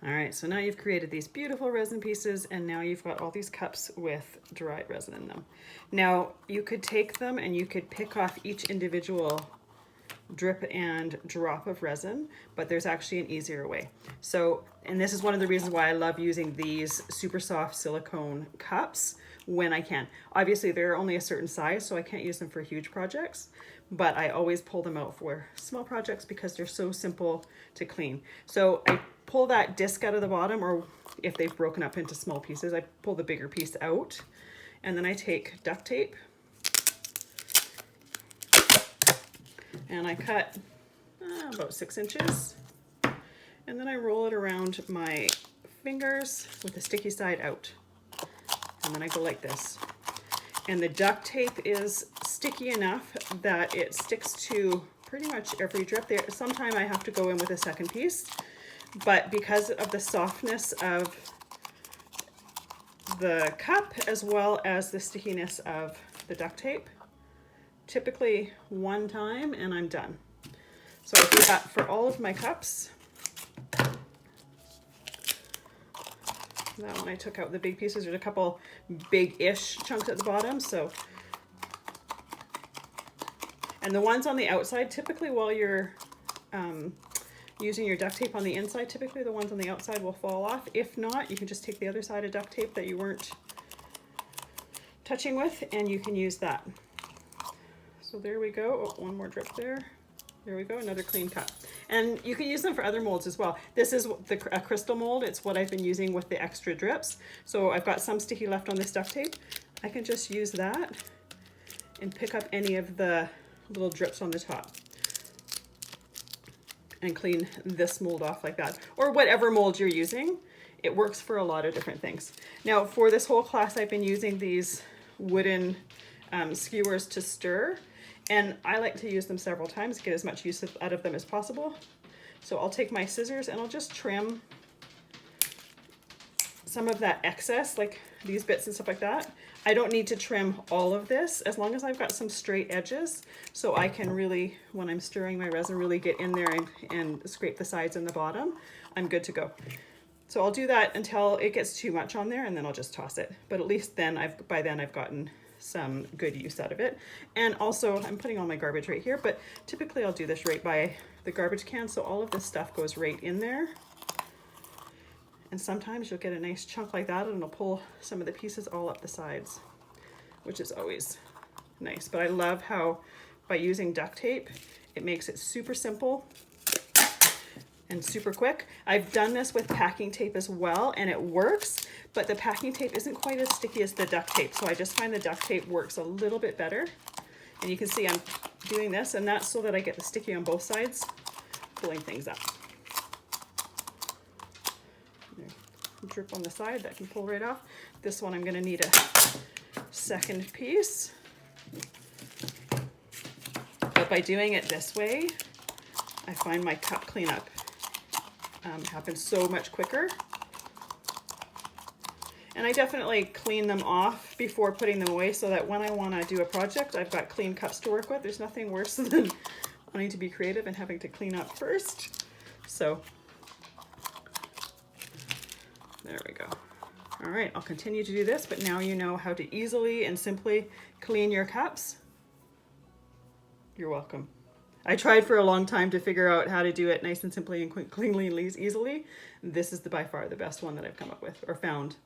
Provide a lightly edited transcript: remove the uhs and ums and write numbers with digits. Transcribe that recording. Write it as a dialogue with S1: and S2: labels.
S1: All right, so now you've created these beautiful resin pieces, and now you've got all these cups with dried resin in them. Now you could take them and you could pick off each individual drip and drop of resin, but there's actually an easier way. So, and this is one of the reasons why I love using these super soft silicone cups when I can. Obviously they're only a certain size, so I can't use them for huge projects, but I always pull them out for small projects because they're so simple to clean. So I pull that disc out of the bottom, or if they've broken up into small pieces, I pull the bigger piece out, and then I take duct tape and I cut about 6 inches, and then I roll it around my fingers with the sticky side out, and then I go like this. And the duct tape is sticky enough that it sticks to pretty much every drip. There, sometimes I have to go in with a second piece, but because of the softness of the cup as well as the stickiness of the duct tape, typically one time and I'm done. So I do that for all of my cups. That one I took out the big pieces. There's a couple big-ish chunks at the bottom. So, and the ones on the outside, typically while you're using your duct tape on the inside, typically the ones on the outside will fall off. If not, you can just take the other side of duct tape that you weren't touching with, and you can use that. So there we go. Oh, one more drip there. There we go, another clean cup. And you can use them for other molds as well. This is a crystal mold. It's what I've been using with the extra drips. So I've got some sticky left on this duct tape. I can just use that and pick up any of the little drips on the top and clean this mold off like that. Or whatever mold you're using. It works for a lot of different things. Now for this whole class, I've been using these wooden skewers to stir. And I like to use them several times, get as much use out of them as possible. So I'll take my scissors and I'll just trim some of that excess, like these bits and stuff like that. I don't need to trim all of this, as long as I've got some straight edges, so I can really, when I'm stirring my resin, really get in there and scrape the sides and the bottom. I'm good to go. So I'll do that until it gets too much on there, and then I'll just toss it. But at least then by then I've gotten some good use out of it. And also I'm putting all my garbage right here, but typically I'll do this right by the garbage can, so all of this stuff goes right in there. And sometimes you'll get a nice chunk like that, and it'll pull some of the pieces all up the sides, which is always nice. But I love how by using duct tape, it makes it super simple and super quick. I've done this with packing tape as well, and it works, but the packing tape isn't quite as sticky as the duct tape. So I just find the duct tape works a little bit better. And you can see I'm doing this, and that's so that I get the sticky on both sides, pulling things up. There. Drip on the side, that can pull right off. This one I'm gonna need a second piece. But by doing it this way, I find my cup cleanup happens so much quicker. And I definitely clean them off before putting them away, so that when I want to do a project, I've got clean cups to work with. There's nothing worse than wanting to be creative and having to clean up first. So there we go. All right, I'll continue to do this, but now you know how to easily and simply clean your cups. You're welcome. I tried for a long time to figure out how to do it nice and simply and cleanly and easily. This is by far the best one that I've come up with or found.